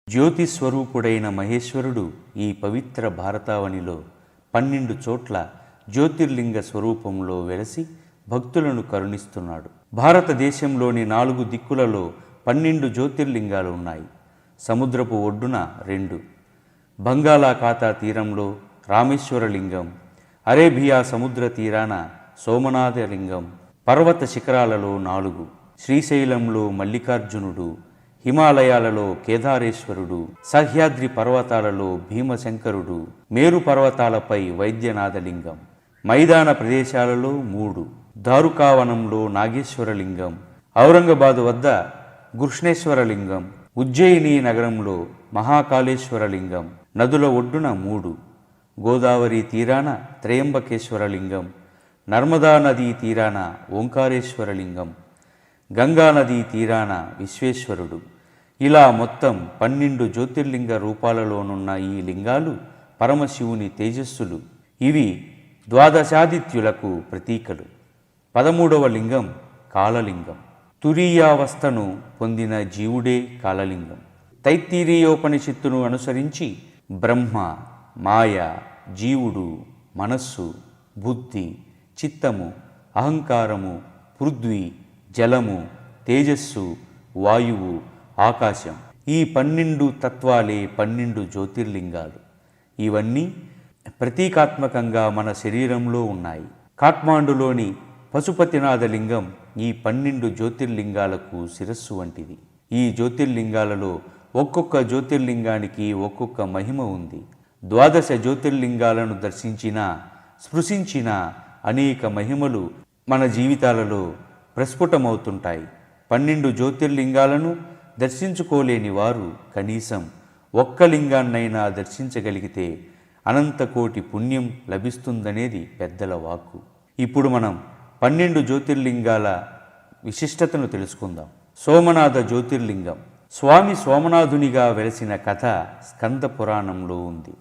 జ్యోతిస్వరూపుడైన మహేశ్వరుడు ఈ పవిత్ర భారతావనిలో 12 చోట్ల జ్యోతిర్లింగ స్వరూపంలో వెలసి భక్తులను కరుణిస్తున్నాడు. భారతదేశంలోని 4 దిక్కులలో 12 జ్యోతిర్లింగాలు ఉన్నాయి. సముద్రపు ఒడ్డున 2, బంగాళాఖాత తీరంలో రామేశ్వరలింగం, అరేబియా సముద్ర తీరాన సోమనాథలింగం, పర్వత శిఖరాలలో 4, శ్రీశైలంలో మల్లికార్జునుడు, హిమాలయాలలో కేదారేశ్వరుడు, సహ్యాద్రి పర్వతాలలో భీమశంకరుడు, మేరు పర్వతాలపై వైద్యనాథలింగం, మైదాన ప్రదేశాలలో 3, దారుకావనంలో నాగేశ్వరలింగం, ఔరంగాబాదు వద్ద కృష్ణేశ్వరలింగం, ఉజ్జయిని నగరంలో మహాకాళేశ్వరలింగం, నదుల ఒడ్డున 3, గోదావరి తీరాన త్రయంబకేశ్వరలింగం, నర్మదా నదీ తీరాన ఓంకారేశ్వరలింగం, గంగా నదీ తీరాన విశ్వేశ్వరుడు. ఇలా మొత్తం 12 జ్యోతిర్లింగ రూపాలలోనున్న ఈ లింగాలు పరమశివుని తేజస్సులు. ఇవి ద్వాదశాదిత్యులకు ప్రతీకలు. 13వ లింగం కాలలింగం. తురీయావస్థను పొందిన జీవుడే కాలలింగం. తైత్తిరీయోపనిషత్తును అనుసరించి బ్రహ్మ, మాయ, జీవుడు, మనస్సు, బుద్ధి, చిత్తము, అహంకారము, పృథ్వీ, జలము, తేజస్సు, వాయువు, ఆకాశం, ఈ 12 తత్వాలే 12 జ్యోతిర్లింగాలు. ఇవన్నీ ప్రతీకాత్మకంగా మన శరీరంలో ఉన్నాయి. కాఠ్మాండులోని పశుపతినాథలింగం ఈ 12 జ్యోతిర్లింగాలకు శిరస్సు వంటిది. ఈ జ్యోతిర్లింగాలలో ఒక్కొక్క జ్యోతిర్లింగానికి ఒక్కొక్క మహిమ ఉంది. 12 జ్యోతిర్లింగాలను దర్శించినా స్పృశించిన అనేక మహిమలు మన జీవితాలలో ప్రస్ఫుటమవుతుంటాయి. 12 జ్యోతిర్లింగాలను దర్శించుకోలేని వారు కనీసం ఒక్క లింగాన్నైనా దర్శించగలిగితే అనంతకోటి పుణ్యం లభిస్తుందనేది పెద్దల వాక్కు. ఇప్పుడు మనం 12 జ్యోతిర్లింగాల విశిష్టతను తెలుసుకుందాం. సోమనాథ జ్యోతిర్లింగం. స్వామి సోమనాథునిగా వెలసిన కథ స్కంద పురాణంలో ఉంది.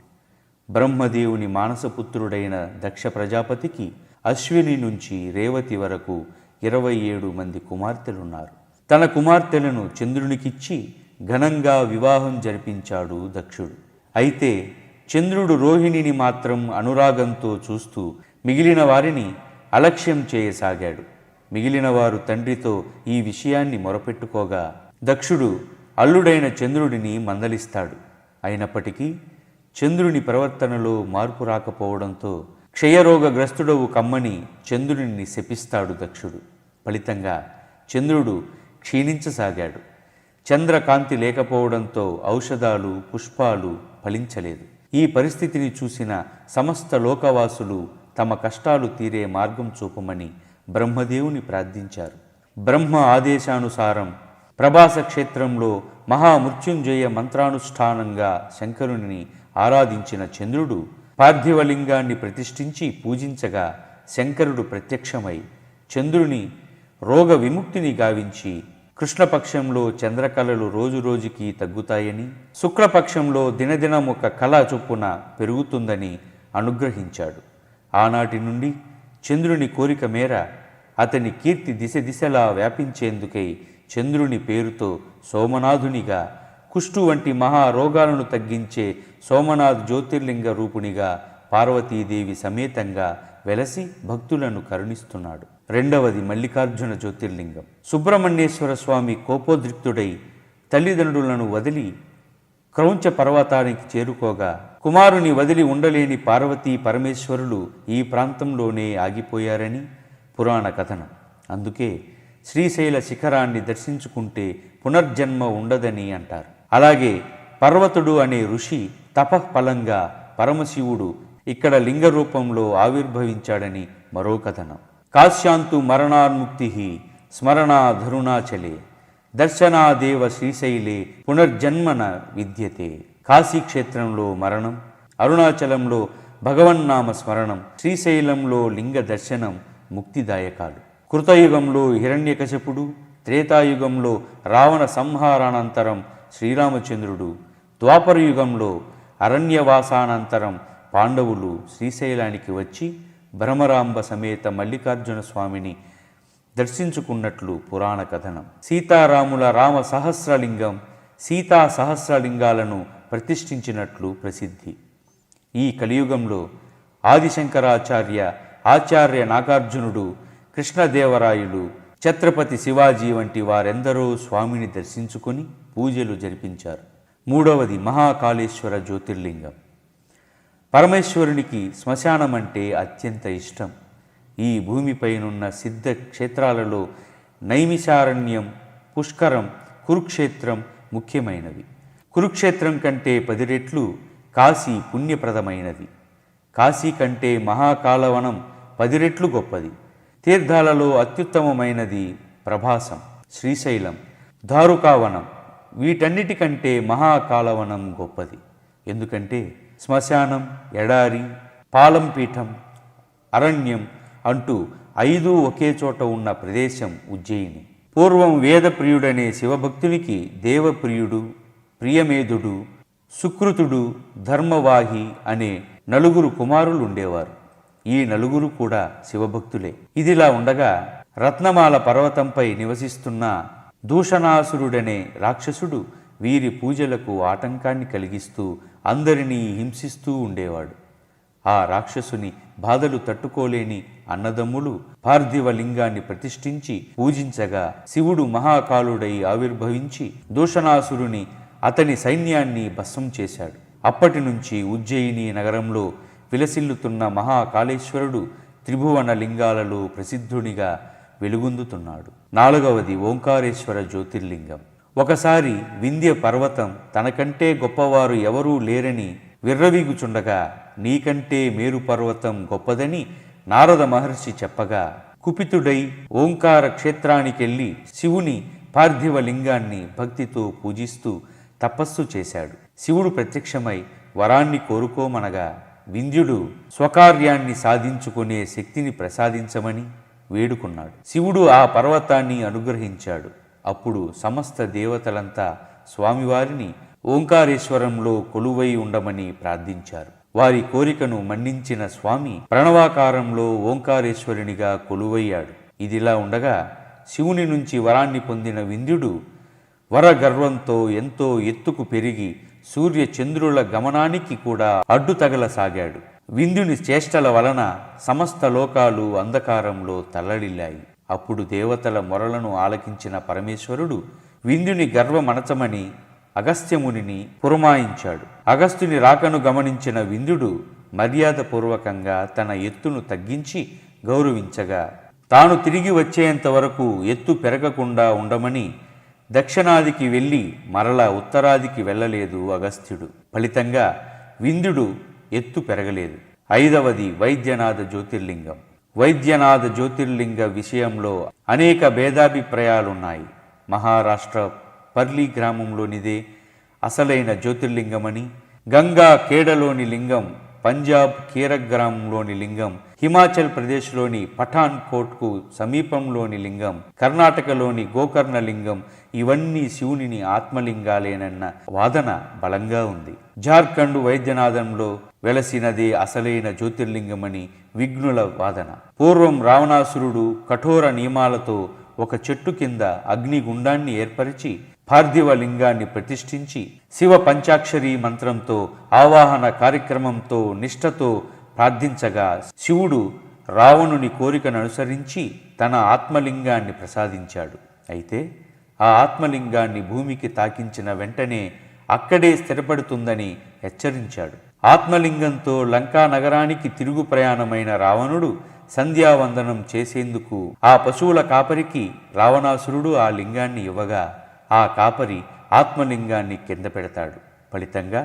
బ్రహ్మదేవుని మానసపుత్రుడైన దక్ష ప్రజాపతికి అశ్విని నుంచి రేవతి వరకు 27 మంది కుమార్తెలున్నారు. తన కుమార్తెలను చంద్రునికిచ్చి ఘనంగా వివాహం జరిపించాడు దక్షుడు. అయితే చంద్రుడు రోహిణిని మాత్రం అనురాగంతో చూస్తూ మిగిలిన వారిని అలక్ష్యం చేయసాగాడు. మిగిలిన వారు తండ్రితో ఈ విషయాన్ని మొరపెట్టుకోగా దక్షుడు అల్లుడైన చంద్రుడిని మందలిస్తాడు. అయినప్పటికీ చంద్రుని ప్రవర్తనలో మార్పు రాకపోవడంతో క్షయరోగగ్రస్తుడవు కమ్మని చంద్రుడిని శపిస్తాడు దక్షుడు. ఫలితంగా చంద్రుడు క్షీణించసాగాడు. చంద్రకాంతి లేకపోవడంతో ఔషధాలు, పుష్పాలు ఫలించలేదు. ఈ పరిస్థితిని చూసిన సమస్త లోకవాసులు తమ కష్టాలు తీరే మార్గం చూపమని బ్రహ్మదేవుని ప్రార్థించారు. బ్రహ్మ ఆదేశానుసారం ప్రభాస క్షేత్రంలో మహామృత్యుంజయ మంత్రానుష్ఠానంగా శంకరుని ఆరాధించిన చంద్రుడు పార్థివలింగాన్ని ప్రతిష్ఠించి పూజించగా శంకరుడు ప్రత్యక్షమై చంద్రుని రోగ విముక్తిని గావించి కృష్ణపక్షంలో చంద్రకళలు రోజురోజుకి తగ్గుతాయని, శుక్లపక్షంలో దినదినం ఒక కళ చొప్పున పెరుగుతుందని అనుగ్రహించాడు. ఆనాటి నుండి చంద్రుని కోరిక మేర అతని కీర్తి దిశలా వ్యాపించేందుకై చంద్రుని పేరుతో సోమనాథునిగా, కుష్టు వంటి మహారోగాలను తగ్గించే సోమనాథ్ జ్యోతిర్లింగ రూపునిగా పార్వతీదేవి సమేతంగా వెలసి భక్తులను కరుణిస్తున్నాడు. 2వది మల్లికార్జున జ్యోతిర్లింగం. సుబ్రహ్మణ్యేశ్వర స్వామి కోపోద్రిక్తుడై తల్లిదండ్రులను వదిలి క్రౌంచ పర్వతానికి చేరుకోగా కుమారుని వదిలి ఉండలేని పార్వతీ పరమేశ్వరులు ఈ ప్రాంతంలోనే ఆగిపోయారని పురాణ కథనం. అందుకే శ్రీశైల శిఖరాన్ని దర్శించుకుంటే పునర్జన్మ ఉండదని అంటారు. అలాగే పర్వతుడు అనే ఋషి తపఃఫలంగా పరమశివుడు ఇక్కడ లింగ రూపంలో ఆవిర్భవించాడని మరో కథనం. కాశ్యాంతు మరణాన్ముక్తి స్మరణాధరుణాచలే దర్శనాదేవ శ్రీశైలే పునర్జన్మన విద్యతే. కాశీక్షేత్రంలో మరణం, అరుణాచలంలో భగవన్నామ స్మరణం, శ్రీశైలంలో లింగ దర్శనం ముక్తిదాయకాలు. కృతయుగంలో హిరణ్యకశపుడు, త్రేతాయుగంలో రావణ సంహారానంతరం శ్రీరామచంద్రుడు, ద్వాపరయుగంలో అరణ్యవాసానంతరం పాండవులు శ్రీశైలానికి వచ్చి భ్రమరాంబ సమేత మల్లికార్జున స్వామిని దర్శించుకున్నట్లు పురాణ కథనం. సీతారాముల రామ సహస్రలింగం, సీతా సహస్రలింగాలను ప్రతిష్ఠించినట్లు ప్రసిద్ధి. ఈ కలియుగంలో ఆదిశంకరాచార్య, ఆచార్య నాగార్జునుడు, కృష్ణదేవరాయలు, ఛత్రపతి శివాజీ వంటి వారెందరో స్వామిని దర్శించుకొని పూజలు జరిపించారు. మూడవది మహాకాళేశ్వర జ్యోతిర్లింగం. పరమేశ్వరునికి శ్మశానం అంటే అత్యంత ఇష్టం. ఈ భూమిపైనున్న సిద్ధ క్షేత్రాలలో నైమిషారణ్యం, పుష్కరం, కురుక్షేత్రం ముఖ్యమైనవి. కురుక్షేత్రం కంటే 10 రెట్లు కాశీ పుణ్యప్రదమైనది. కాశీ కంటే మహాకాలవనం 10 రెట్లు గొప్పది. తీర్థాలలో అత్యుత్తమమైనది ప్రభాసం, శ్రీశైలం, దారుకావనం. వీటన్నిటికంటే మహాకాలవనం గొప్పది. ఎందుకంటే శ్మశానం, ఎడారి, పాలంపీఠం, అరణ్యం అంటూ 5 ఒకే చోట ఉన్న ప్రదేశం ఉజ్జయిని. పూర్వం వేదప్రియుడనే శివభక్తునికి దేవప్రియుడు, ప్రియమేధుడు, సుకృతుడు, ధర్మవాహి అనే 4 కుమారులు ఉండేవారు. ఈ 4 కూడా శివభక్తులే. ఇదిలా ఉండగా రత్నమాల పర్వతంపై నివసిస్తున్న దూషణాసురుడనే రాక్షసుడు వీరి పూజలకు ఆటంకాన్ని కలిగిస్తూ అందరినీ హింసిస్తూ ఉండేవాడు. ఆ రాక్షసుని బాధలు తట్టుకోలేని అన్నదమ్ములు పార్థివ లింగాన్ని ప్రతిష్ఠించి పూజించగా శివుడు మహాకాలుడై ఆవిర్భవించి దూషణాసురుని, అతని సైన్యాన్ని భస్మం చేశాడు. అప్పటి నుంచి ఉజ్జయిని నగరంలో విలసిల్లుతున్న మహాకాళేశ్వరుడు త్రిభువన లింగాలలో ప్రసిద్ధునిగా వెలుగొందుతున్నాడు. 4వది ఓంకారేశ్వర జ్యోతిర్లింగం. ఒకసారి వింధ్య పర్వతం తనకంటే గొప్పవారు ఎవరూ లేరని విర్రవీగుచుండగా నీకంటే మేరు పర్వతం గొప్పదని నారద మహర్షి చెప్పగా కుపితుడై ఓంకార క్షేత్రానికెళ్ళి శివుని పార్థివ లింగాన్ని భక్తితో పూజిస్తూ తపస్సు చేశాడు. శివుడు ప్రత్యక్షమై వరాన్ని కోరుకోమనగా వింధ్యుడు స్వకార్యాన్ని సాధించుకునే శక్తిని ప్రసాదించమని వేడుకున్నాడు. శివుడు ఆ పర్వతాన్ని అనుగ్రహించాడు. అప్పుడు సమస్త దేవతలంతా స్వామివారిని ఓంకారేశ్వరంలో కొలువై ఉండమని ప్రార్థించారు. వారి కోరికను మన్నించిన స్వామి ప్రణవాకారంలో ఓంకారేశ్వరునిగా కొలువయ్యాడు. ఇదిలా ఉండగా శివుని నుంచి వరాన్ని పొందిన వింధ్యుడు వరగర్వంతో ఎంతో ఎత్తుకు పెరిగి సూర్య చంద్రుల గమనానికి కూడా అడ్డు తగలసాగాడు. వింధ్యుని చేష్టల వలన సమస్త లోకాలు అంధకారంలో తల్లడిల్లాయి. అప్పుడు దేవతల మొరలను ఆలకించిన పరమేశ్వరుడు వింధ్యుని గర్వమణచమని అగస్త్యమునిని పురమాయించాడు. అగస్త్యుని రాకను గమనించిన వింధ్యుడు మర్యాదపూర్వకంగా తన ఎత్తును తగ్గించి గౌరవించగా తాను తిరిగి వచ్చేంత వరకు ఎత్తు పెరగకుండా ఉండమని దక్షిణాదికి వెళ్ళి మరలా ఉత్తరాదికి వెళ్ళలేదు అగస్త్యుడు. ఫలితంగా వింధ్యుడు ఎత్తు పెరగలేదు. 5వది వైద్యనాథ జ్యోతిర్లింగం. వైద్యనాథ జ్యోతిర్లింగ విషయంలో అనేక భేదాభిప్రాయాలున్నాయి. మహారాష్ట్ర పర్లీ గ్రామంలోనిదే అసలైన జ్యోతిర్లింగమని, గంగా కేడలోని లింగం పంజాబ్ కీరక్ గ్రామంలోని లింగం, హిమాచల్ ప్రదేశ్లోని పఠాన్ కోట్కు సమీపంలోని లింగం, కర్ణాటకలోని గోకర్ణ లింగం ఇవన్నీ శివుని ఆత్మలింగాలేనన్న వాదన బలంగా ఉంది. జార్ఖండ్ వైద్యనాథంలో వెలసినదే అసలైన జ్యోతిర్లింగమని విఘ్నుల వాదన. పూర్వం రావణాసురుడు కఠోర నియమాలతో ఒక చెట్టు కింద అగ్నిగుండాన్ని ఏర్పరిచి పార్థివ లింగాన్ని ప్రతిష్ఠించి శివ పంచాక్షరి మంత్రంతో ఆవాహన కార్యక్రమంతో నిష్ఠతో ప్రార్థించగా శివుడు రావణుని కోరికను అనుసరించి తన ఆత్మలింగాన్ని ప్రసాదించాడు. అయితే ఆ ఆత్మలింగాన్ని భూమికి తాకించిన వెంటనే అక్కడే స్థిరపడుతుందని హెచ్చరించాడు. ఆత్మలింగంతో లంకా నగరానికి తిరుగు ప్రయాణమైన రావణుడు సంధ్యావందనం చేసేందుకు ఆ పశువుల కాపరికి రావణాసురుడు ఆ లింగాన్ని ఇవ్వగా ఆ కాపరి ఆత్మలింగాన్ని కింద పెడతాడు. ఫలితంగా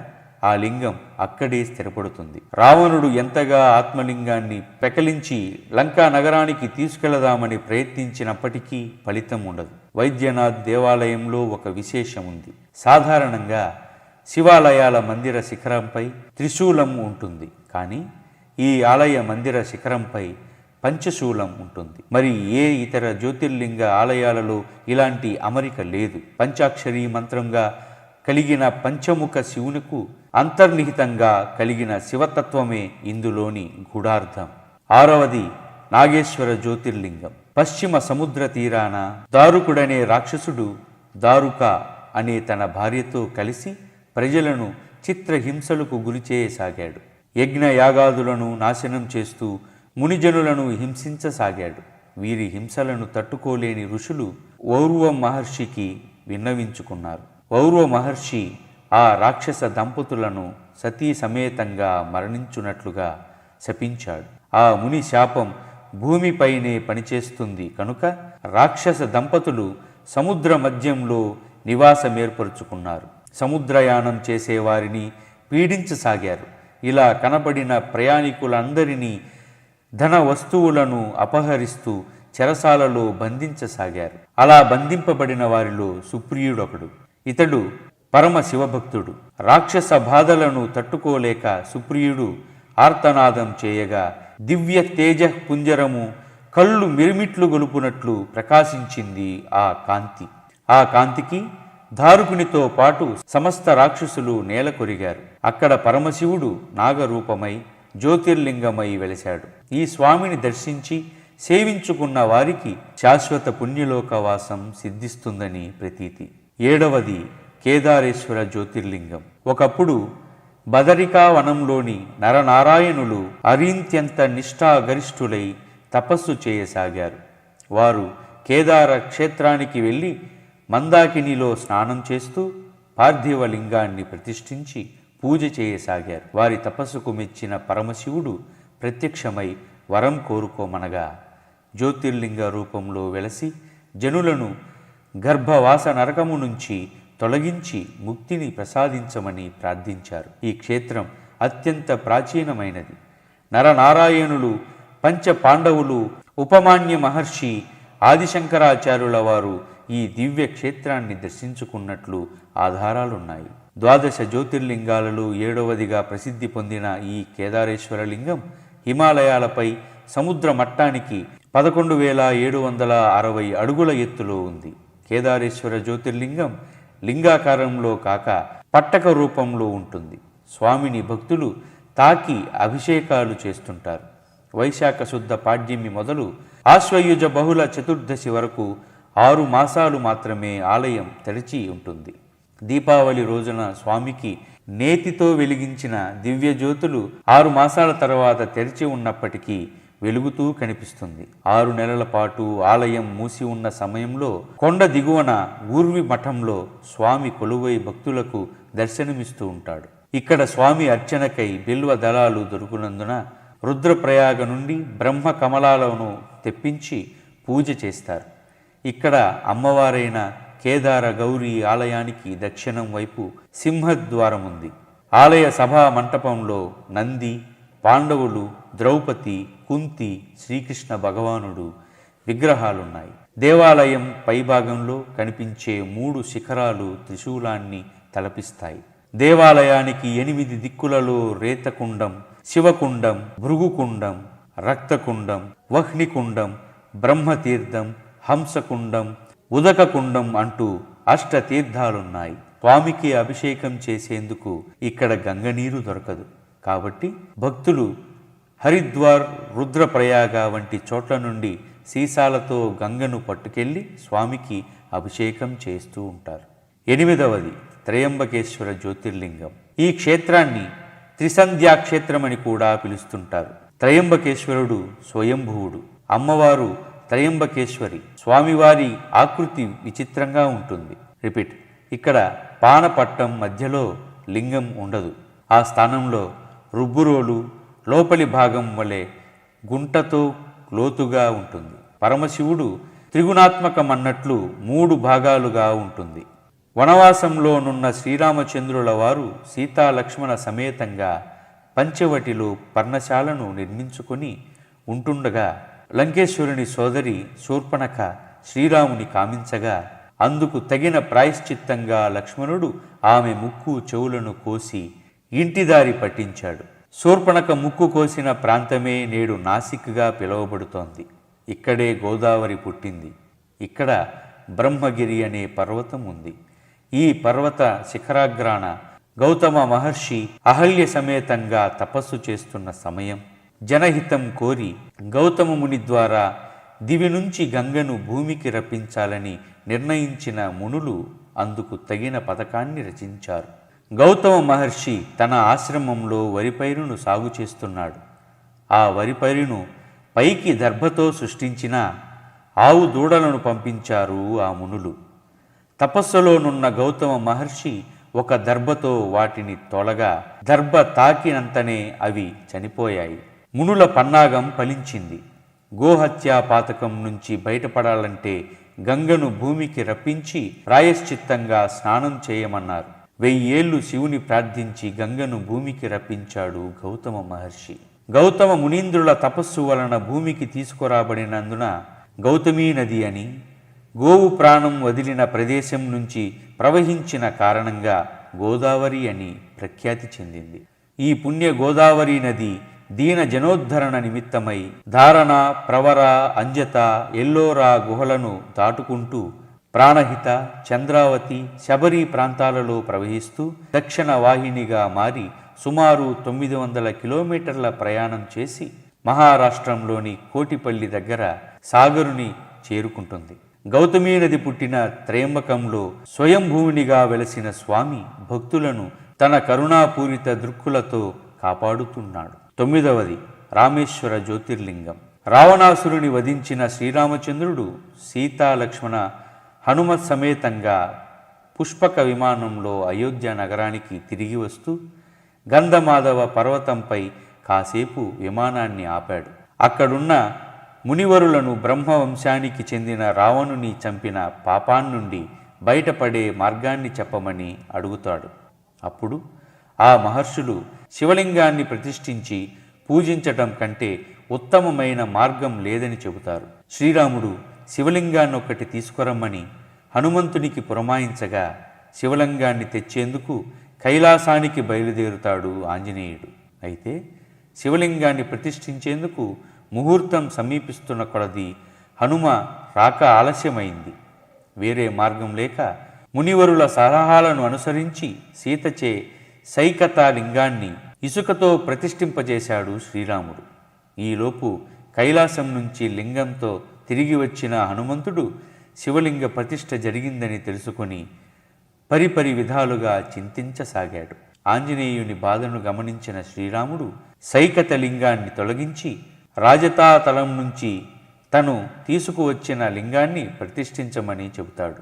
ఆ లింగం అక్కడే స్థిరపడుతుంది. రావణుడు ఎంతగా ఆత్మలింగాన్ని పెకలించి లంకా నగరానికి తీసుకెళదామని ప్రయత్నించినప్పటికీ ఫలితం ఉండదు. వైద్యనాథ్ దేవాలయంలో ఒక విశేషం ఉంది. సాధారణంగా శివాలయాల మందిర శిఖరంపై త్రిశూలం ఉంటుంది. కానీ ఈ ఆలయ మందిర శిఖరంపై పంచశూలం ఉంటుంది. మరి ఏ ఇతర జ్యోతిర్లింగ ఆలయాలలో ఇలాంటి అమరిక లేదు. పంచాక్షరి మంత్రంగా కలిగిన పంచముఖ శివునికు అంతర్నిహితంగా కలిగిన శివతత్వమే ఇందులోని గూఢార్థం. 6వది నాగేశ్వర జ్యోతిర్లింగం. పశ్చిమ సముద్ర తీరాన దారుకుడనే రాక్షసుడు దారుక అనే తన భార్యతో కలిసి ప్రజలను చిత్రహింసలకు గురిచేయసాగాడు. యజ్ఞయాగాదులను నాశనం చేస్తూ మునిజనులను హింసించసాగాడు. వీరి హింసలను తట్టుకోలేని ఋషులు ఔర్వ మహర్షికి విన్నవించుకున్నారు. ఔర్వ మహర్షి ఆ రాక్షస దంపతులను సతీ సమేతంగా మరణించున్నట్లుగా శపించాడు. ఆ ముని శాపం భూమిపైనే పనిచేస్తుంది కనుక రాక్షస దంపతులు సముద్ర మధ్యంలో నివాసమేర్పరుచుకున్నారు. సముద్రయానం చేసేవారిని పీడించసాగారు. ఇలా కనబడిన ప్రయాణికులందరినీ ధన వస్తువులను అపహరిస్తూ చెరసాలలో బంధించసాగారు. అలా బంధింపబడిన వారిలో సుప్రియుడొకడు. ఇతడు పరమ శివభక్తుడు. రాక్షస బాధలను తట్టుకోలేక సుప్రియుడు ఆర్తనాదం చేయగా దివ్య తేజ పుంజరము కళ్ళు మిరిమిట్లు గొలుపునట్లు ప్రకాశించింది ఆ కాంతి. ఆ కాంతికి దారుకునితో పాటు సమస్త రాక్షసులు నేల కొరిగారు. అక్కడ పరమశివుడు నాగరూపమై జ్యోతిర్లింగమై వెలిశాడు. ఈ స్వామిని దర్శించి సేవించుకున్న వారికి శాశ్వత పుణ్యలోకవాసం సిద్ధిస్తుందని ప్రతీతి. 7వది కేదారేశ్వర జ్యోతిర్లింగం. ఒకప్పుడు బదరికా వనంలోని నరనారాయణులు అరింత్యంత నిష్ఠాగరిష్ఠులై తపస్సు చేయసాగారు. వారు కేదార క్షేత్రానికి వెళ్ళి మందాకినిలో స్నానం చేస్తూ పార్థివ లింగాన్ని ప్రతిష్ఠించి పూజ చేయసాగారు. వారి తపస్సుకు మెచ్చిన పరమశివుడు ప్రత్యక్షమై వరం కోరుకోమనగా జ్యోతిర్లింగ రూపంలో వెలసి జనులను గర్భవాస నరకము నుంచి తొలగించి ముక్తిని ప్రసాదించమని ప్రార్థించారు. ఈ క్షేత్రం అత్యంత ప్రాచీనమైనది. నరనారాయణులు, పంచ పాండవులు, ఉపమాన్య మహర్షి, ఆదిశంకరాచార్యుల వారు ఈ దివ్య క్షేత్రాన్ని దర్శించుకున్నట్లు ఆధారాలున్నాయి. 12 జ్యోతిర్లింగాలలో 7వదిగా ప్రసిద్ధి పొందిన ఈ కేదారేశ్వర లింగం హిమాలయాలపై సముద్ర మట్టానికి 11,760 అడుగుల ఎత్తులో ఉంది. కేదారేశ్వర జ్యోతిర్లింగం లింగాకారంలో కాక పట్టక రూపంలో ఉంటుంది. స్వామిని భక్తులు తాకి అభిషేకాలు చేస్తుంటారు. వైశాఖ శుద్ధ పాడ్యమి మొదలు ఆశ్వయుజ బహుళ చతుర్దశి వరకు 6 మాసాలు మాత్రమే ఆలయం తెరిచి ఉంటుంది. దీపావళి రోజున స్వామికి నేతితో వెలిగించిన దివ్య జ్యోతులు 6 మాసాల తర్వాత తెరిచి ఉన్నప్పటికీ వెలుగుతూ కనిపిస్తుంది. 6 నెలల పాటు ఆలయం మూసి ఉన్న సమయంలో కొండ దిగువన ఊర్వి మఠంలో స్వామి కొలువై భక్తులకు దర్శనమిస్తూ ఉంటాడు. ఇక్కడ స్వామి అర్చనకై బిల్వ దళాలు దొరుకునందున రుద్రప్రయాగ నుండి బ్రహ్మ కమలాలను తెప్పించి పూజ చేస్తారు. ఇక్కడ అమ్మవారైన కేదార గౌరీ ఆలయానికి దక్షిణం వైపు సింహద్వారం ఉంది. ఆలయ సభా మంటపంలో నంది, పాండవులు, ద్రౌపది, కుంతి, శ్రీకృష్ణ భగవానుడు విగ్రహాలున్నాయి. దేవాలయం పైభాగంలో కనిపించే 3 శిఖరాలు త్రిశూలాన్ని తలపిస్తాయి. దేవాలయానికి 8 దిక్కులలో రేతకుండం, శివకుండం, భృగుకుండం, రక్తకుండం, వహ్నికుండం, బ్రహ్మతీర్థం, హంసకుండం, ఉదకకుండం అంటూ 8 తీర్థాలున్నాయి. స్వామికి అభిషేకం చేసేందుకు ఇక్కడ గంగనీరు దొరకదు. కాబట్టి భక్తులు హరిద్వార్, రుద్రప్రయాగ వంటి చోట్ల నుండి సీసాలతో గంగను పట్టుకెళ్లి స్వామికి అభిషేకం చేస్తూ ఉంటారు. 8వది త్రయంబకేశ్వర జ్యోతిర్లింగం. ఈ క్షేత్రాన్ని త్రిసంధ్యా క్షేత్రమని కూడా పిలుస్తుంటారు. త్రయంబకేశ్వరుడు స్వయంభువుడు, అమ్మవారు త్రయంబకేశ్వరి. స్వామివారి ఆకృతి విచిత్రంగా ఉంటుంది. రిపీట్. ఇక్కడ పానపట్టం మధ్యలో లింగం ఉండదు. ఆ స్థానంలో రుబ్బురోలు లోపలి భాగం వలె గుంటతో లోతుగా ఉంటుంది. పరమశివుడు త్రిగుణాత్మకమన్నట్లు 3 భాగాలుగా ఉంటుంది. వనవాసంలోనున్న శ్రీరామచంద్రుల వారు సీతాలక్ష్మణ సమేతంగా పంచవటిలో పర్ణశాలను నిర్మించుకొని ఉంటుండగా లంకేశ్వరుని సోదరి శూర్పణఖ శ్రీరాముని కామించగా అందుకు తగిన ప్రాయశ్చిత్తంగా లక్ష్మణుడు ఆమె ముక్కు చెవులను కోసి ఇంటిదారి పట్టించాడు. శూర్పణఖ ముక్కు కోసిన ప్రాంతమే నేడు నాసిక్గా పిలువబడుతోంది. ఇక్కడే గోదావరి పుట్టింది. ఇక్కడ బ్రహ్మగిరి అనే పర్వతం ఉంది. ఈ పర్వత శిఖరాగ్రాన గౌతమ మహర్షి అహల్య సమేతంగా తపస్సు చేస్తున్న సమయం. జనహితం కోరి గౌతమ ముని ద్వారా దివి నుంచి గంగను భూమికి రప్పించాలని నిర్ణయించిన మునులు అందుకు తగిన పథకాన్ని రచించారు. గౌతమ మహర్షి తన ఆశ్రమంలో వరి పైరును సాగు చేస్తున్నాడు. ఆ వరి పైరును పైకి దర్భతో సృష్టించిన ఆవు దూడలను పంపించారు ఆ మునులు. తపస్సులోనున్న గౌతమ మహర్షి ఒక దర్భతో వాటిని తొలగా దర్భ తాకినంతనే అవి చనిపోయాయి. మునుల పన్నాగం ఫలించింది. గోహత్యా పాతకం నుంచి బయటపడాలంటే గంగను భూమికి రప్పించి ప్రాయశ్చిత్తంగా స్నానం చేయమన్నారు. 1000 ఏళ్లు శివుని ప్రార్థించి గంగను భూమికి రప్పించాడు గౌతమ మహర్షి. గౌతమ మునీంద్రుల తపస్సు వలన భూమికి తీసుకురాబడినందున గౌతమీ నది అని, గోవు ప్రాణం వదిలిన ప్రదేశం నుంచి ప్రవహించిన కారణంగా గోదావరి అని ప్రఖ్యాతి చెందింది. ఈ పుణ్య గోదావరి నది దీన జనోద్ధరణ నిమిత్తమై ధారణ, ప్రవర, అంజత, ఎల్లోరా గుహలను దాటుకుంటూ ప్రాణహిత, చంద్రావతి, శబరి ప్రాంతాలలో ప్రవహిస్తూ దక్షిణ వాహినిగా మారి సుమారు 900 కిలోమీటర్ల ప్రయాణం చేసి మహారాష్ట్రంలోని కోటిపల్లి దగ్గర సాగరుని చేరుకుంటుంది. గౌతమీ నది పుట్టిన త్రయంబకంలో స్వయంభూనిగా వెలసిన స్వామి భక్తులను తన కరుణాపూరిత దృక్కులతో కాపాడుతున్నాడు. 9వది రామేశ్వర జ్యోతిర్లింగం. రావణాసురుని వధించిన శ్రీరామచంద్రుడు సీతా లక్ష్మణ హనుమత్ సమేతంగా పుష్పక విమానంలో అయోధ్య నగరానికి తిరిగి వస్తూ గంధమాధవ పర్వతంపై కాసేపు విమానాన్ని ఆపాడు. అక్కడున్న మునివరులను బ్రహ్మవంశానికి చెందిన రావణుని చంపిన పాపాన్నుండి బయటపడే మార్గాన్ని చెప్పమని అడుగుతాడు. అప్పుడు ఆ మహర్షులు శివలింగాన్ని ప్రతిష్ఠించి పూజించటం కంటే ఉత్తమమైన మార్గం లేదని చెబుతారు. శ్రీరాముడు శివలింగాన్నొక్కటి తీసుకురమ్మని హనుమంతునికి పురమాయించగా శివలింగాన్ని తెచ్చేందుకు కైలాసానికి బయలుదేరుతాడు ఆంజనేయుడు. అయితే శివలింగాన్ని ప్రతిష్ఠించేందుకు ముహూర్తం సమీపిస్తున్న కొలది హనుమ రాక ఆలస్యమైంది. వేరే మార్గం లేక మునివరుల సలహాలను అనుసరించి సీతచే సైకతా లింగాన్ని ఇసుకతో ప్రతిష్ఠింపజేశాడు శ్రీరాముడు. ఈలోపు కైలాసం నుంచి లింగంతో తిరిగి వచ్చిన హనుమంతుడు శివలింగ ప్రతిష్ఠ జరిగిందని తెలుసుకొని పరిపరి విధాలుగా చింతించసాగాడు. ఆంజనేయుని బాధను గమనించిన శ్రీరాముడు సైకత లింగాన్ని తొలగించి రాజతాతలం నుంచి తను తీసుకువచ్చిన లింగాన్ని ప్రతిష్ఠించమని చెబుతాడు.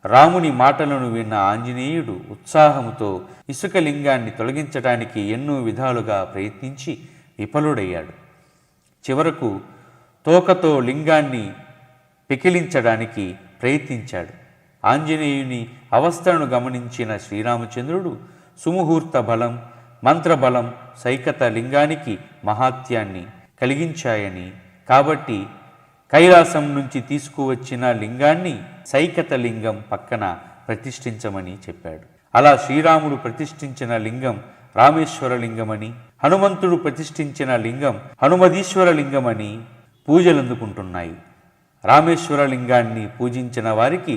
రాముని మాటలను విన్న ఆంజనేయుడు ఉత్సాహంతో ఇసుక లింగాన్ని తొలగించడానికి ఎన్నో విధాలుగా ప్రయత్నించి విఫలుడయ్యాడు. చివరకు తోకతో లింగాన్ని పెకిలించడానికి ప్రయత్నించాడు. ఆంజనేయుని అవస్థను గమనించిన శ్రీరామచంద్రుడు సుముహూర్త బలం, మంత్రబలం సైకత లింగానికి మహాత్యాన్ని కలిగించాయని, కాబట్టి కైలాసం నుంచి తీసుకువచ్చిన లింగాన్ని సైకత లింగం పక్కన ప్రతిష్ఠించమని చెప్పాడు. అలా శ్రీరాముడు ప్రతిష్ఠించిన లింగం రామేశ్వర లింగమని, హనుమంతుడు ప్రతిష్ఠించిన లింగం హనుమదీశ్వర లింగమని పూజలందుకుంటున్నాయి. రామేశ్వర లింగాన్ని పూజించిన వారికి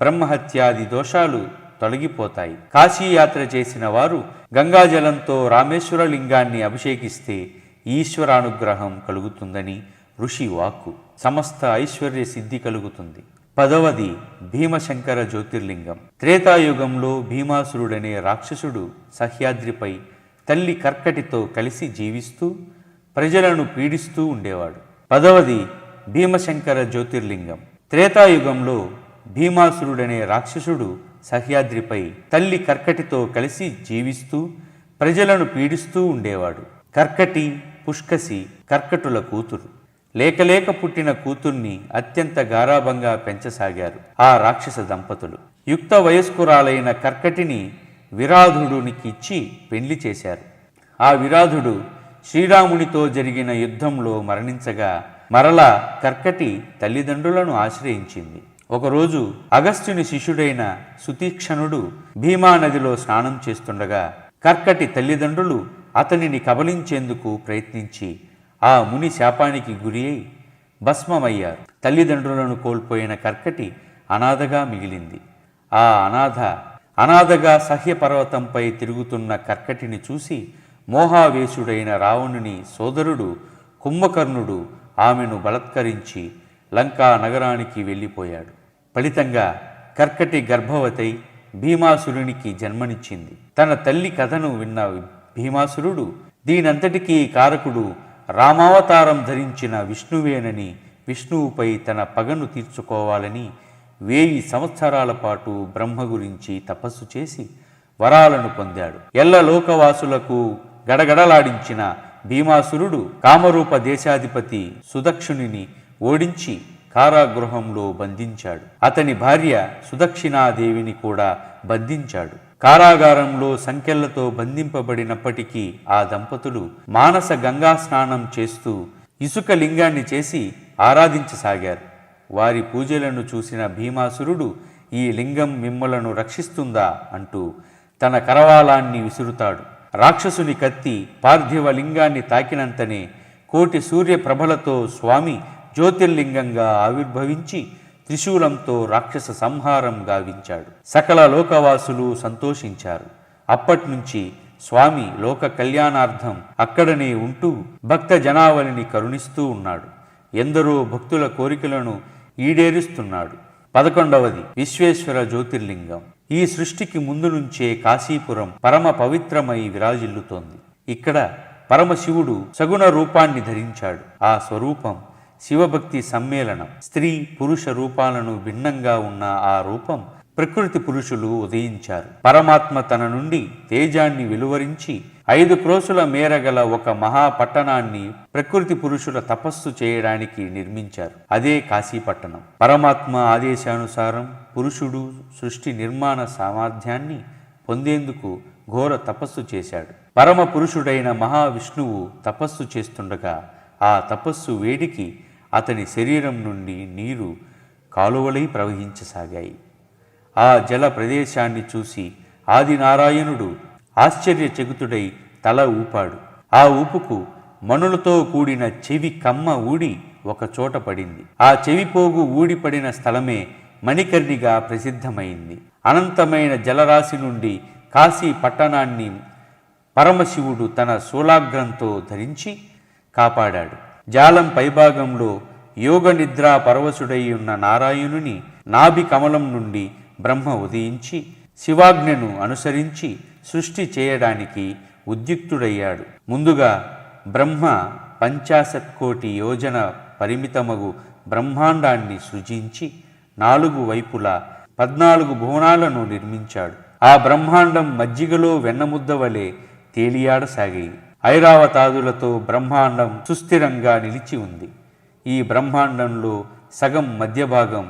బ్రహ్మహత్యాది దోషాలు తొలగిపోతాయి. కాశీయాత్ర చేసిన వారు గంగాజలంతో రామేశ్వర లింగాన్ని అభిషేకిస్తే ఈశ్వరానుగ్రహం కలుగుతుందని ఋషి వాక్కు. సమస్త ఐశ్వర్య సిద్ధి కలుగుతుంది. 10వది భీమశంకర జ్యోతిర్లింగం. త్రేతాయుగంలో భీమాసురుడనే రాక్షసుడు సహ్యాద్రిపై తల్లి కర్కటితో కలిసి జీవిస్తూ ప్రజలను పీడిస్తూ ఉండేవాడు. 10వది భీమశంకర జ్యోతిర్లింగం. త్రేతాయుగంలో భీమాసురుడనే రాక్షసుడు సహ్యాద్రిపై తల్లి కర్కటితో కలిసి జీవిస్తూ ప్రజలను పీడిస్తూ ఉండేవాడు. కర్కటి, పుష్కసి కర్కటుల కూతురు. లేకలేక పుట్టిన కూతుర్ని అత్యంత గారాభంగా పెంచసాగారు ఆ రాక్షస దంపతులు. యుక్త వయస్కురాలైన కర్కటిని విరాధుడునికి ఇచ్చి పెళ్లి చేశారు. ఆ విరాధుడు శ్రీరామునితో జరిగిన యుద్ధంలో మరణించగా మరలా కర్కటి తల్లిదండ్రులను ఆశ్రయించింది. ఒకరోజు అగస్త్యుని శిష్యుడైన సుతీక్షణుడు భీమా నదిలో స్నానం చేస్తుండగా కర్కటి తల్లిదండ్రులు అతనిని కబలించేందుకు ప్రయత్నించి ఆ ముని శాపానికి గురి అయి భస్మమయ్యారు. తల్లిదండ్రులను కోల్పోయిన కర్కటి అనాథగా మిగిలింది. ఆ అనాథగా సహ్యపర్వతంపై తిరుగుతున్న కర్కటిని చూసి మోహావేశుడైన రావణుని సోదరుడు కుంభకర్ణుడు ఆమెను బలత్కరించి లంకా నగరానికి వెళ్ళిపోయాడు. ఫలితంగా కర్కటి గర్భవతై భీమాసురునికి జన్మనిచ్చింది. తన తల్లి కథను విన్న భీమాసురుడు దీనంతటికీ కారకుడు రామావతారం ధరించిన విష్ణువేనని, విష్ణువుపై తన పగను తీర్చుకోవాలని 1000 సంవత్సరాల పాటు బ్రహ్మ గురించి తపస్సు చేసి వరాలను పొందాడు. ఎల్ల లోకవాసులకు గడగడలాడించిన భీమాసురుడు కామరూప దేశాధిపతి సుదక్షునిని ఓడించి కారాగృహంలో బంధించాడు. అతని భార్య సుదక్షిణాదేవిని కూడా బంధించాడు. కారాగారంలో సంకెళ్లతో బంధింపబడినప్పటికీ ఆ దంపతులు మానస గంగా స్నానం చేస్తూ ఇసుక లింగాన్ని చేసి ఆరాధించసాగారు. వారి పూజలను చూసిన భీమాసురుడు ఈ లింగం మిమ్మలను రక్షిస్తుందా అంటూ తన కరవాలాన్ని విసురుతాడు. రాక్షసుని కత్తి పార్థివ లింగాన్ని తాకినంతనే కోటి సూర్యప్రభలతో స్వామి జ్యోతిర్లింగంగా ఆవిర్భవించి త్రిశూలంతో రాక్షస సంహారం గావించాడు. సకల లోకవాసులు సంతోషించారు. అప్పట్నుంచి స్వామి లోక కళ్యాణార్థం అక్కడనే ఉంటూ భక్త జనావళిని కరుణిస్తూ ఉన్నాడు. ఎందరో భక్తుల కోరికలను ఈడేరుస్తున్నాడు. 11వది విశ్వేశ్వర జ్యోతిర్లింగం. ఈ సృష్టికి ముందు నుంచే కాశీపురం పరమ పవిత్రమై విరాజిల్లుతోంది. ఇక్కడ పరమశివుడు సగుణ రూపాన్ని ధరించాడు. ఆ స్వరూపం శివభక్తి సమ్మేళనం. స్త్రీ పురుష రూపాలను భిన్నంగా ఉన్న ఆ రూపం ప్రకృతి పురుషులు ఉదయించారు. పరమాత్మ తన నుండి తేజాన్ని వెలువరించి 5 క్రోసుల మేరగల ఒక మహాపట్టణాన్ని ప్రకృతి పురుషుల తపస్సు చేయడానికి నిర్మించారు. అదే కాశీపట్టణం. పరమాత్మ ఆదేశానుసారం పురుషుడు సృష్టి నిర్మాణ సామర్థ్యాన్ని పొందేందుకు ఘోర తపస్సు చేశాడు. పరమ పురుషుడైన మహావిష్ణువు తపస్సు చేస్తుండగా ఆ తపస్సు వేడికి అతని శరీరం నుండి నీరు కాలువలై ప్రవహించసాగాయి. ఆ జల ప్రదేశాన్ని చూసి ఆదినారాయణుడు ఆశ్చర్యచకితుడై తల ఊపాడు. ఆ ఊపుకు మణులతో కూడిన చెవి కమ్మ ఊడి ఒక చోట పడింది. ఆ చెవిపోగు ఊడిపడిన స్థలమే మణికర్ణిగా ప్రసిద్ధమైంది. అనంతమైన జలరాశి నుండి కాశీ పట్టణాన్ని పరమశివుడు తన శూలాగ్రంతో ధరించి కాపాడాడు. జాలం పైభాగంలో యోగ నిద్రా పరవశుడై ఉన్న నారాయణుని నాభి కమలం నుండి బ్రహ్మ ఉదయించి శివాజ్ఞను అనుసరించి సృష్టి చేయడానికి ఉద్యుక్తుడయ్యాడు. ముందుగా బ్రహ్మ 50 కోటి యోజన పరిమితమగు బ్రహ్మాండాన్ని సృజించి 4 వైపులా 14 భువనాలను నిర్మించాడు. ఆ బ్రహ్మాండం మజ్జిగలో వెన్నముద్ద వలె తేలియాడసాగాయి. ఐరావతాదులతో బ్రహ్మాండం సుస్థిరంగా నిలిచి ఉంది. ఈ బ్రహ్మాండంలో సగం మధ్యభాగం,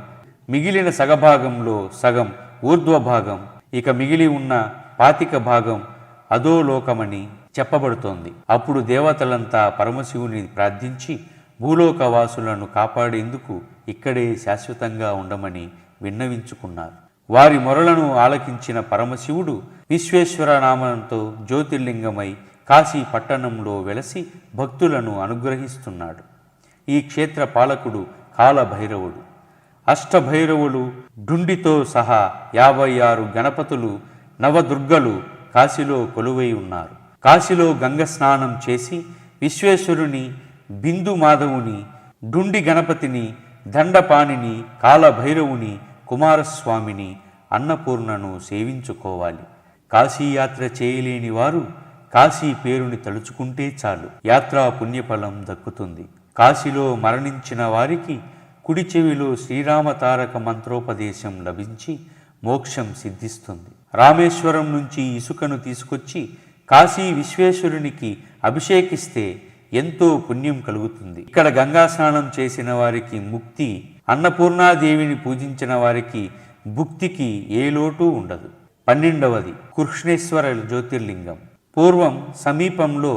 మిగిలిన సగభాగంలో సగం ఊర్ధ్వభాగం, ఇక మిగిలి ఉన్న 25 భాగం అధోలోకమని చెప్పబడుతోంది. అప్పుడు దేవతలంతా పరమశివుని ప్రార్థించి భూలోకవాసులను కాపాడేందుకు ఇక్కడే శాశ్వతంగా ఉండమని విన్నవించుకున్నారు. వారి మొరలను ఆలకించిన పరమశివుడు విశ్వేశ్వర నామంతో జ్యోతిర్లింగమై కాశీ పట్టణంలో వెలసి భక్తులను అనుగ్రహిస్తున్నాడు. ఈ క్షేత్ర పాలకుడు కాలభైరవుడు. అష్టభైరవులు ఢుండితో సహా 56 గణపతులు, నవదుర్గలు కాశీలో కొలువై ఉన్నారు. కాశీలో గంగ స్నానం చేసి విశ్వేశ్వరుని, బిందు మాధవుని, ఢుండి గణపతిని, దండపాణిని, కాలభైరవుని, కుమారస్వామిని, అన్నపూర్ణను సేవించుకోవాలి. కాశీయాత్ర చేయలేని వారు కాశీ పేరుని తలుచుకుంటే చాలు యాత్రా పుణ్యఫలం దక్కుతుంది. కాశీలో మరణించిన వారికి కుడి చెవిలో శ్రీరామ తారక మంత్రోపదేశం లభించి మోక్షం సిద్ధిస్తుంది. రామేశ్వరం నుంచి ఇసుకను తీసుకొచ్చి కాశీ విశ్వేశ్వరునికి అభిషేకిస్తే ఎంతో పుణ్యం కలుగుతుంది. ఇక్కడ గంగా స్నానం చేసిన వారికి ముక్తి, అన్నపూర్ణాదేవిని పూజించిన వారికి భుక్తికి ఏ లోటు ఉండదు. 12వది కృష్ణేశ్వర జ్యోతిర్లింగం. పూర్వం సమీపంలో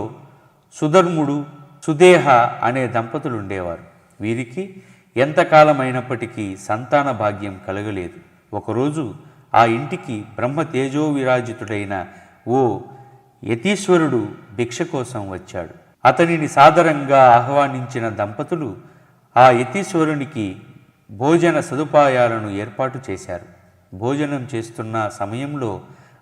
సుధర్ముడు, సుదేహ అనే దంపతులు ఉండేవారు. వీరికి ఎంతకాలమైనప్పటికీ సంతాన భాగ్యం కలగలేదు. ఒకరోజు ఆ ఇంటికి బ్రహ్మ తేజో విరాజితుడైన ఓ యతీశ్వరుడు భిక్ష కోసం వచ్చాడు. అతనిని సాదరంగా ఆహ్వానించిన దంపతులు ఆ యతీశ్వరునికి భోజన సదుపాయాలను ఏర్పాటు చేశారు. భోజనం చేస్తున్న సమయంలో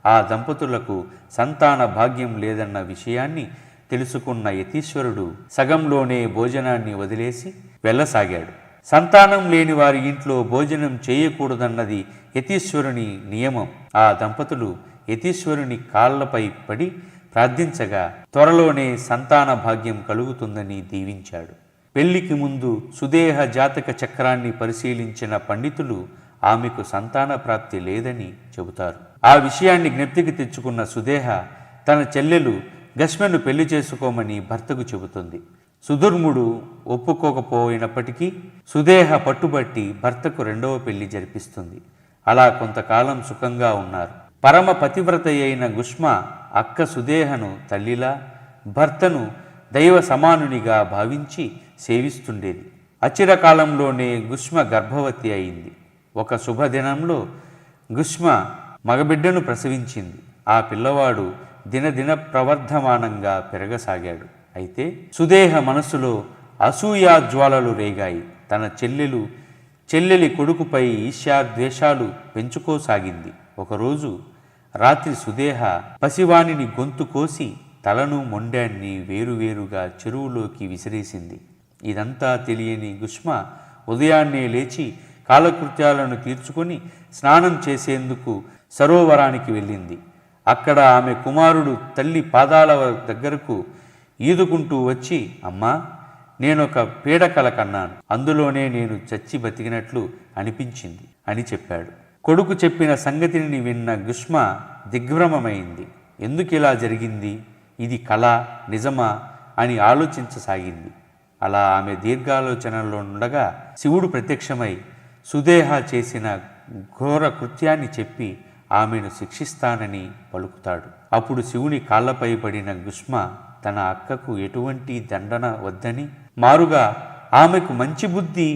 ఆ దంపతులకు సంతాన భాగ్యం లేదన్న విషయాన్ని తెలుసుకున్న యతీశ్వరుడు సగంలోనే భోజనాన్ని వదిలేసి వెళ్ళసాగాడు. సంతానం లేని వారి ఇంట్లో భోజనం చేయకూడదన్నది యతీశ్వరుని నియమం. ఆ దంపతులు యతీశ్వరుని కాళ్లపై పడి ప్రార్థించగా త్వరలోనే సంతాన భాగ్యం కలుగుతుందని దీవించాడు. పెళ్లికి ముందు సుదేహ జాతక చక్రాన్ని పరిశీలించిన పండితులు ఆమెకు సంతాన ప్రాప్తి లేదని చెబుతారు. ఆ విషయాన్ని జ్ఞప్తికి తెచ్చుకున్న సుదేహ తన చెల్లెలు గస్మెను పెళ్లి చేసుకోమని భర్తకు చెబుతుంది. సుధుర్ముడు ఒప్పుకోకపోయినప్పటికీ సుదేహ పట్టుబట్టి భర్తకు రెండవ పెళ్లి జరిపిస్తుంది. అలా కొంతకాలం సుఖంగా ఉన్నారు. పరమ పతివ్రత అయిన గుష్మ అక్క సుదేహను తల్లిలా, భర్తను దైవ సమానునిగా భావించి సేవిస్తుండేది. అచిరకాలంలోనే గుష్మ గర్భవతి అయింది. ఒక శుభదినంలో గుష్మ మగబిడ్డను ప్రసవించింది. ఆ పిల్లవాడు దినదిన ప్రవర్ధమానంగా పెరగసాగాడు. అయితే సుదేహ మనసులో అసూయాజ్వాలలు రేగాయి. తన చెల్లెలి కొడుకుపై ఈర్ష్యాద్వేషాలు పెంచుకోసాగింది. ఒకరోజు రాత్రి సుదేహ పసివానిని గొంతు కోసి తలను మొండాన్ని వేరువేరుగా చెరువులోకి విసిరేసింది. ఇదంతా తెలియని గుష్మ ఉదయాన్నే లేచి కాలకృత్యాలను తీర్చుకొని స్నానం చేసేందుకు సరోవరానికి వెళ్ళింది. అక్కడ ఆమె కుమారుడు తల్లి పాదాల దగ్గరకు ఈదుకుంటూ వచ్చి, అమ్మా, నేనొక పీడకల కన్నాను, అందులోనే నేను చచ్చి బతికినట్లు అనిపించింది అని చెప్పాడు. కొడుకు చెప్పిన సంగతిని విన్న గుష్మ దిగ్భ్రమమైంది. ఎందుకిలా జరిగింది? ఇది కళ, నిజమా అని ఆలోచించసాగింది. అలా ఆమె దీర్ఘాలోచనలో ఉండగా శివుడు ప్రత్యక్షమై సుదేహ చేసిన ఘోర కృత్యాన్ని చెప్పి ఆమెను శిక్షిస్తానని పలుకుతాడు. అప్పుడు శివుని కాళ్లపై పడిన గుష్మ తన అక్కకు ఎటువంటి దండన వద్దని, మారుగా ఆమెకు మంచి బుద్ధి,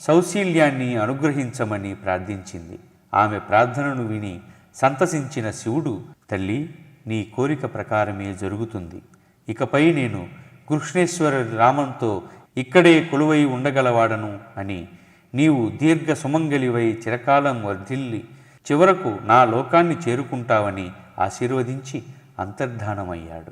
సౌశీల్యాన్ని అనుగ్రహించమని ప్రార్థించింది. ఆమె ప్రార్థనను విని సంతసించిన శివుడు, తల్లి, నీ కోరిక ప్రకారమే జరుగుతుంది. ఇకపై నేను కృష్ణేశ్వర రామంతో ఇక్కడే కొలువై ఉండగలవాడను అని, నీవు దీర్ఘ సుమంగలివై చిరకాలం వర్ధిల్లి చివరకు నా లోకాన్ని చేరుకుంటావని ఆశీర్వదించి అంతర్ధానమయ్యాడు.